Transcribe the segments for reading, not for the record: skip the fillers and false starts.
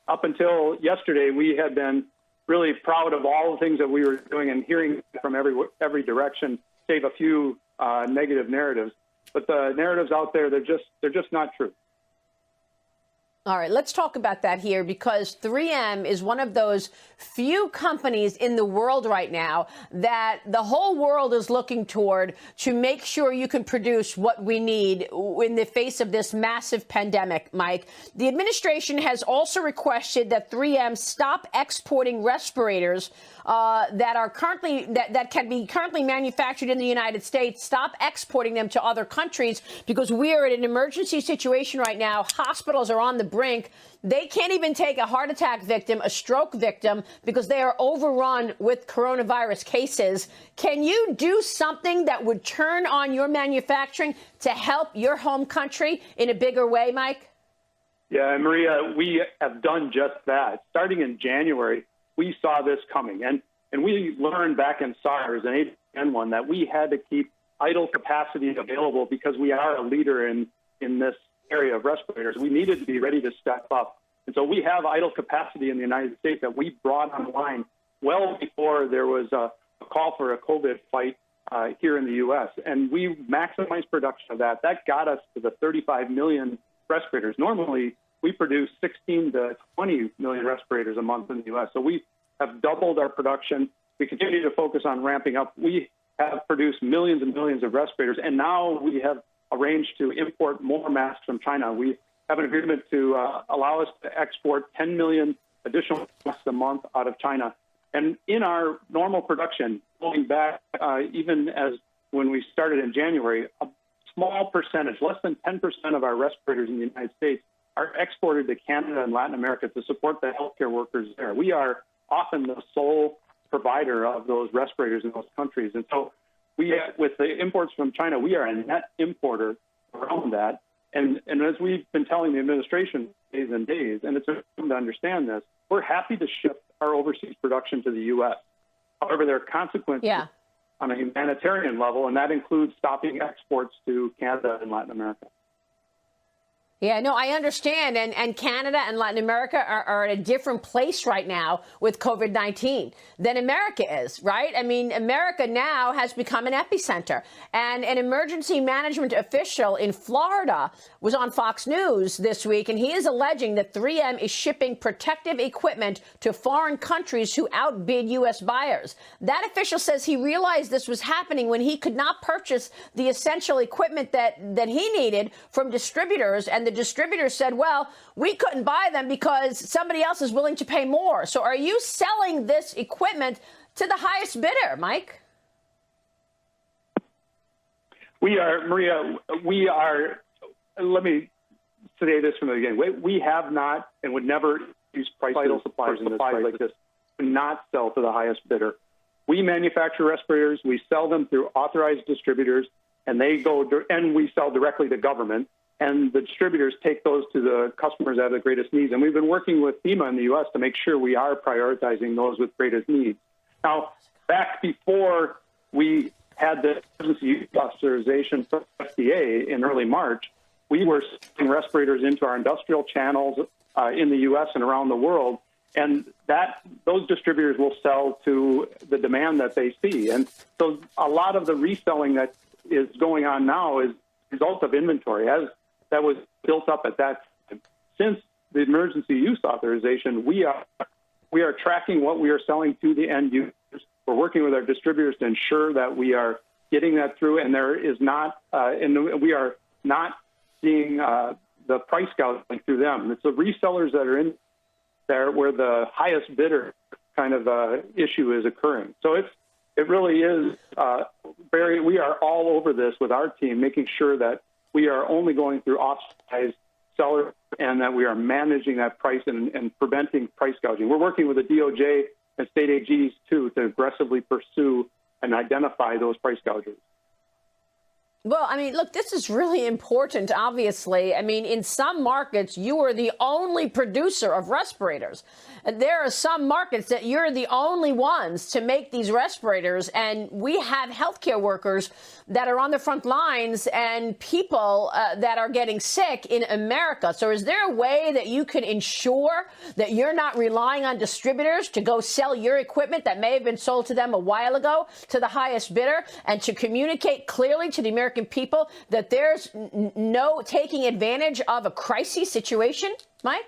up until yesterday, we had been really proud of all the things that we were doing and hearing from every direction, save a few negative narratives. But the narratives out there, they're just not true. All right, let's talk about that here, because 3M is one of those few companies in the world right now that the whole world is looking toward to make sure you can produce what we need in the face of this massive pandemic, Mike. The administration has also requested that 3M stop exporting respirators that can be currently manufactured in the United States, stop exporting them to other countries, because we are in an emergency situation right now. Hospitals are on the brink. They can't even take a heart attack victim, a stroke victim, because they are overrun with coronavirus cases. Can you do something that would turn on your manufacturing to help your home country in a bigger way, Mike? Yeah, Maria, we have done just that. Starting in January, we saw this coming, and we learned back in SARS and H1N1 that we had to keep idle capacity available because we are a leader in this area of respirators. We needed to be ready to step up. And so we have idle capacity in the United States that we brought online well before there was a call for a COVID fight here in the U.S. And we maximized production of that. That got us to the 35 million respirators. Normally, we produce 16 to 20 million respirators a month in the U.S. So we have doubled our production. We continue to focus on ramping up. We have produced millions and millions of respirators, and now we have arranged to import more masks from China. We have an agreement to allow us to export 10 million additional masks a month out of China. And in our normal production, going back even as when we started in January, a small percentage, less than 10% of our respirators in the United States are exported to Canada and Latin America to support the healthcare workers there. We are often the sole provider of those respirators in those countries. And so with the imports from China, we are a net importer around that. And as we've been telling the administration days and days, and it's important to understand this, we're happy to shift our overseas production to the U.S. However, there are consequences on a humanitarian level, and that includes stopping exports to Canada and Latin America. Yeah, no, I understand. And Canada and Latin America are at a different place right now with COVID-19 than America is, right? I mean, America now has become an epicenter. And an emergency management official in Florida was on Fox News this week, and he is alleging that 3M is shipping protective equipment to foreign countries who outbid U.S. buyers. That official says he realized this was happening when he could not purchase the essential equipment that he needed from distributors, and the distributor said, well, we couldn't buy them because somebody else is willing to pay more. So are you selling this equipment to the highest bidder, Mike? We are, Maria, let me say this from the beginning. We have not and would never use vital supplies in this price like this, to not sell to the highest bidder. We manufacture respirators, we sell them through authorized distributors, and we sell directly to government. And the distributors take those to the customers that have the greatest needs. And we've been working with FEMA in the U.S. to make sure we are prioritizing those with greatest needs. Now, back before we had the emergency use authorization from FDA in early March, we were selling respirators into our industrial channels in the U.S. and around the world. And those distributors will sell to the demand that they see. And so a lot of the reselling that is going on now is a result of inventory. As that was built up at that time. Since the emergency use authorization, we are tracking what we are selling to the end users. We're working with our distributors to ensure that we are getting that through, and there is not, and we are not seeing the price gouging through them. It's the resellers that are in there where the highest bidder kind of issue is occurring. So it really is we are all over this with our team, making sure that we are only going through authorized sellers and that we are managing that price and preventing price gouging. We're working with the DOJ and state AGs, too, to aggressively pursue and identify those price gougers. Well, I mean, look, this is really important, obviously. I mean, in some markets, you are the only producer of respirators. And there are some markets that you're the only ones to make these respirators. And we have healthcare workers that are on the front lines and people that are getting sick in America. So is there a way that you can ensure that you're not relying on distributors to go sell your equipment that may have been sold to them a while ago to the highest bidder, and to communicate clearly to the American people that there's no taking advantage of a crisis situation? Mike?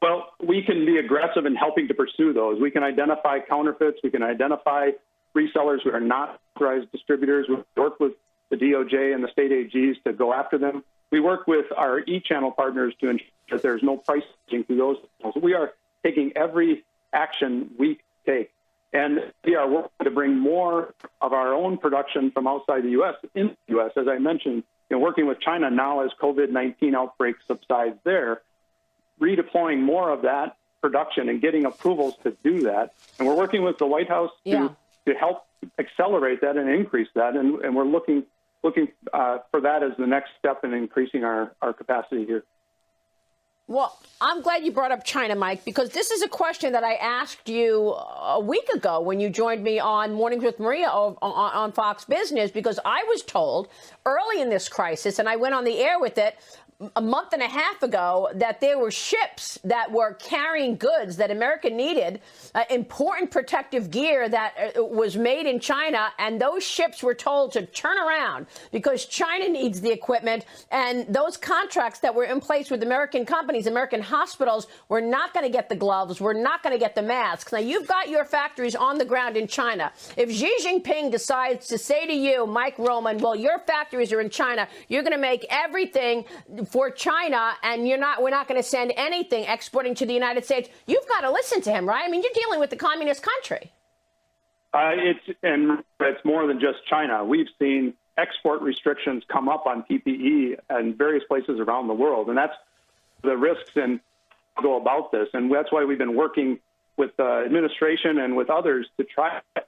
Well, we can be aggressive in helping to pursue those. We can identify counterfeits. We can identify resellers who are not authorized distributors. We work with the DOJ and the state AGs to go after them. We work with our e-channel partners to ensure that there's no pricing through those. So we are taking every action we take. And we are working to bring more of our own production from outside the U.S. into the U.S. As I mentioned, working with China now as COVID-19 outbreak subsides there, redeploying more of that production and getting approvals to do that. And we're working with the White House to help accelerate that and increase that. And we're looking for that as the next step in increasing our capacity here. Well, I'm glad you brought up China, Mike, because this is a question that I asked you a week ago when you joined me on Mornings with Maria on Fox Business, because I was told early in this crisis, and I went on the air with it a month and a half ago, that there were ships that were carrying goods that America needed, important protective gear that was made in China, and those ships were told to turn around because China needs the equipment, and those contracts that were in place with American companies, American hospitals, were not going to get the gloves, were not going to get the masks. Now, you've got your factories on the ground in China. If Xi Jinping decides to say to you, Mike Roman, well, your factories are in China, you're going to make everything for China, and we're not going to send anything exporting to the United States, you've got to listen to him, right? I mean, you're dealing with the communist country. It's more than just China. We've seen export restrictions come up on PPE in various places around the world, and that's the risks and go about this. And that's why we've been working with the administration and with others to try to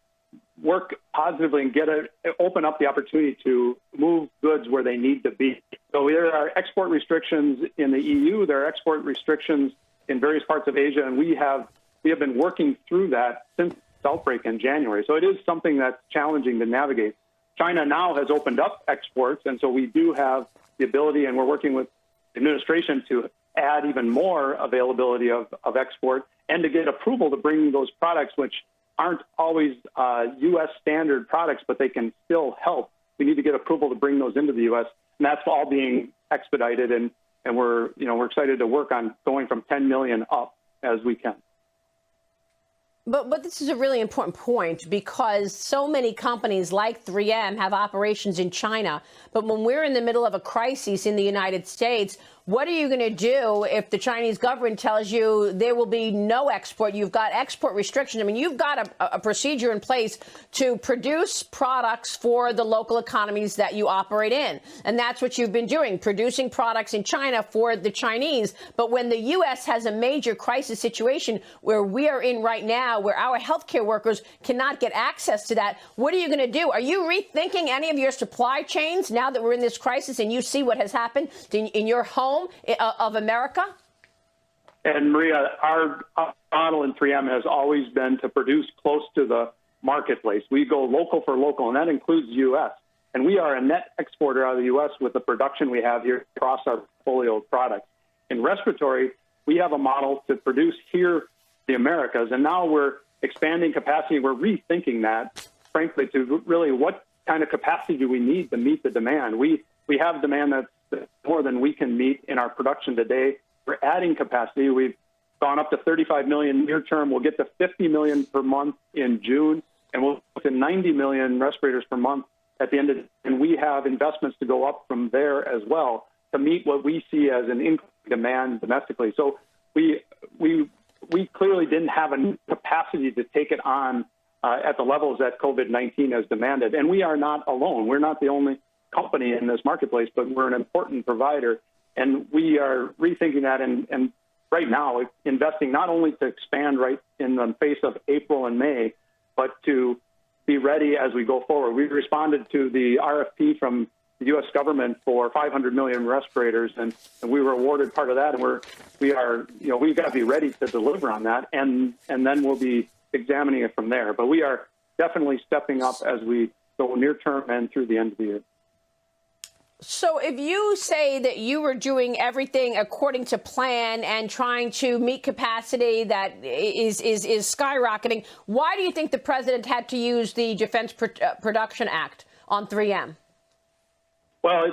work positively and open up the opportunity to move goods where they need to be. So there are export restrictions in the EU. There are export restrictions in various parts of Asia, and we have been working through that since the outbreak in January. So it is something that's challenging to navigate. China now has opened up exports, and so we do have the ability, and we're working with the administration to add even more availability of export and to get approval to bring those products, which aren't always U.S. standard products, but they can still help. We need to get approval to bring those into the U.S., and that's all being expedited, and we're excited to work on going from 10 million up as we can. But this is a really important point, because so many companies like 3M have operations in China. But when we're in the middle of a crisis in the United States, what are you going to do if the Chinese government tells you there will be no export? You've got export restrictions. I mean, you've got a procedure in place to produce products for the local economies that you operate in. And that's what you've been doing, producing products in China for the Chinese. But when the U.S. has a major crisis situation where we are in right now, where our healthcare workers cannot get access to that, what are you going to do? Are you rethinking any of your supply chains now that we're in this crisis and you see what has happened in your home of America? And Maria, our model in 3M has always been to produce close to the marketplace. We go local for local, and that includes the U.S. And we are a net exporter out of the U.S. with the production we have here across our portfolio of products. In respiratory, we have a model to produce here the Americas, and now we're expanding capacity. We're rethinking that, frankly, to really what kind of capacity do we need to meet the demand. We have demand that's more than we can meet in our production today. We're adding capacity. We've gone up to 35 million near term. We'll get to 50 million per month in June, and we'll get to 90 million respirators per month at the end of it. And we have investments to go up from there as well to meet what we see as an increased demand domestically. So we clearly didn't have a capacity to take it on at the levels that COVID-19 has demanded. And we are not alone. We're not the only company in this marketplace, but we're an important provider. And we are rethinking that and right now investing not only to expand right in the face of April and May, but to be ready as we go forward. We responded to the RFP from the the U.S. government for 500 million respirators, and we were awarded part of that, and we've got to be ready to deliver on that, and then we'll be examining it from there. But we are definitely stepping up as we go near term and through the end of the year. So if you say that you were doing everything according to plan and trying to meet capacity that is skyrocketing, why do you think the president had to use the Defense Production Act on 3M? Well,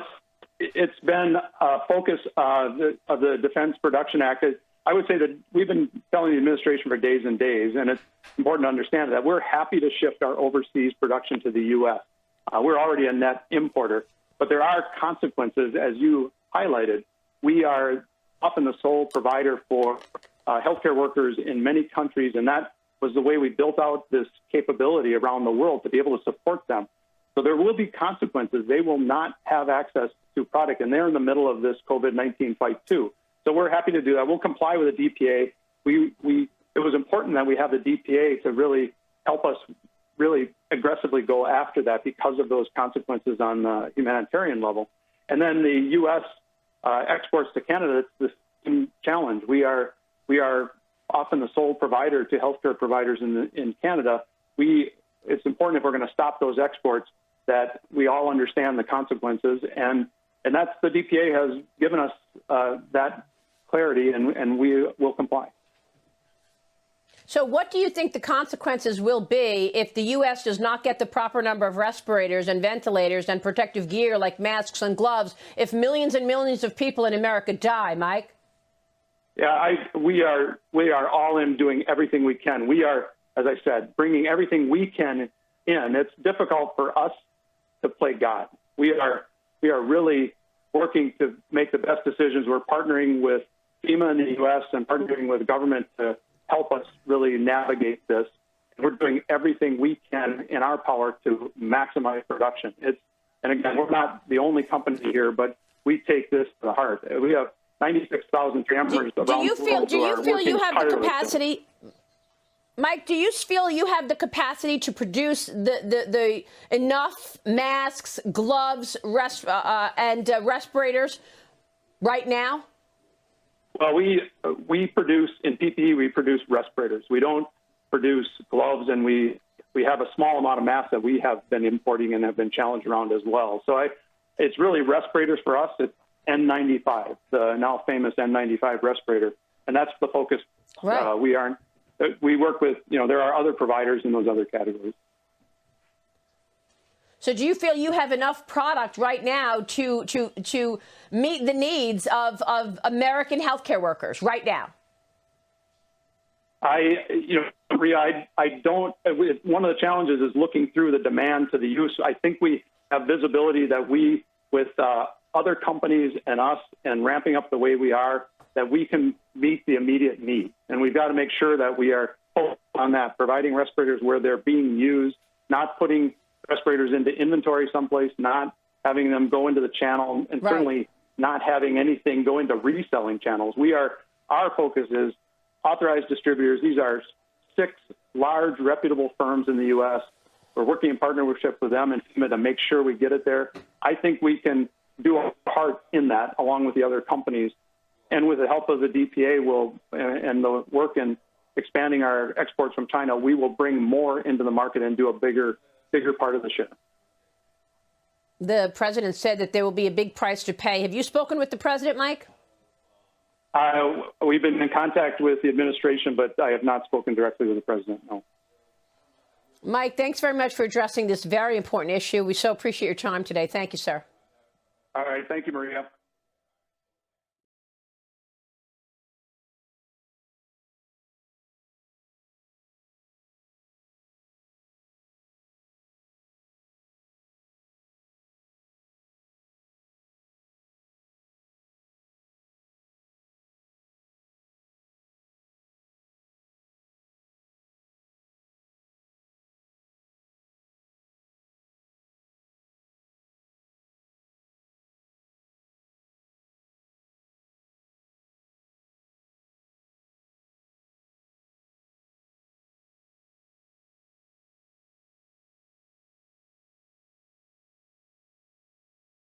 it's been a focus of the Defense Production Act. I would say that we've been telling the administration for days and days, and it's important to understand that we're happy to shift our overseas production to the U.S. We're already a net importer, but there are consequences, as you highlighted. We are often the sole provider for healthcare workers in many countries, and that was the way we built out this capability around the world to be able to support them. So there will be consequences. They will not have access to product, and they're in the middle of this COVID-19 fight too. So we're happy to do that. We'll comply with the DPA. It was important that we have the DPA to really help us really aggressively go after that because of those consequences on the humanitarian level. And then the U.S. Exports to Canada, it's the same challenge. We are often the sole provider to healthcare providers in Canada. It's important if we're going to stop those exports that we all understand the consequences, and that's the DPA has given us that clarity, and we will comply. So what do you think the consequences will be if the U.S. does not get the proper number of respirators and ventilators and protective gear like masks and gloves, if millions and millions of people in America die, Mike? Yeah, we are all in doing everything we can. We are, as I said, bringing everything we can in. It's difficult for us to play God. We are really working to make the best decisions. We're partnering with FEMA in the U.S. and partnering with government to help us really navigate this. We're doing everything we can in our power to maximize production. And again, we're not the only company here, but we take this to the heart. We have 96,000 cameras around the world. Do you feel you have the capacity? Mike, do you feel you have the capacity to produce the enough masks, gloves, and respirators right now? Well, we produce in PPE. We produce respirators. We don't produce gloves, and we have a small amount of masks that we have been importing and have been challenged around as well. So it's really respirators for us. It's N95, the now famous N95 respirator, and that's the focus. Right. We work with, there are other providers in those other categories. So do you feel you have enough product right now to meet the needs of American healthcare workers right now? Maria, I don't. One of the challenges is looking through the demand to the use. I think we have visibility that we, with other companies and us, and ramping up the way we are, that we can meet the immediate need. And we've got to make sure that we are focused on that, providing respirators where they're being used, not putting respirators into inventory someplace, not having them go into the channel, and certainly not having anything go into reselling channels. Our focus is authorized distributors. These are 6 large reputable firms in the U.S. We're working in partnership with them and FEMA to make sure we get it there. I think we can do our part in that along with the other companies. And with the help of the DPA and the work in expanding our exports from China, we will bring more into the market and do a bigger part of the share. The president said that there will be a big price to pay. Have you spoken with the president, Mike? We've been in contact with the administration, but I have not spoken directly with the president, no. Mike, thanks very much for addressing this very important issue. We so appreciate your time today. Thank you, sir. All right. Thank you, Maria.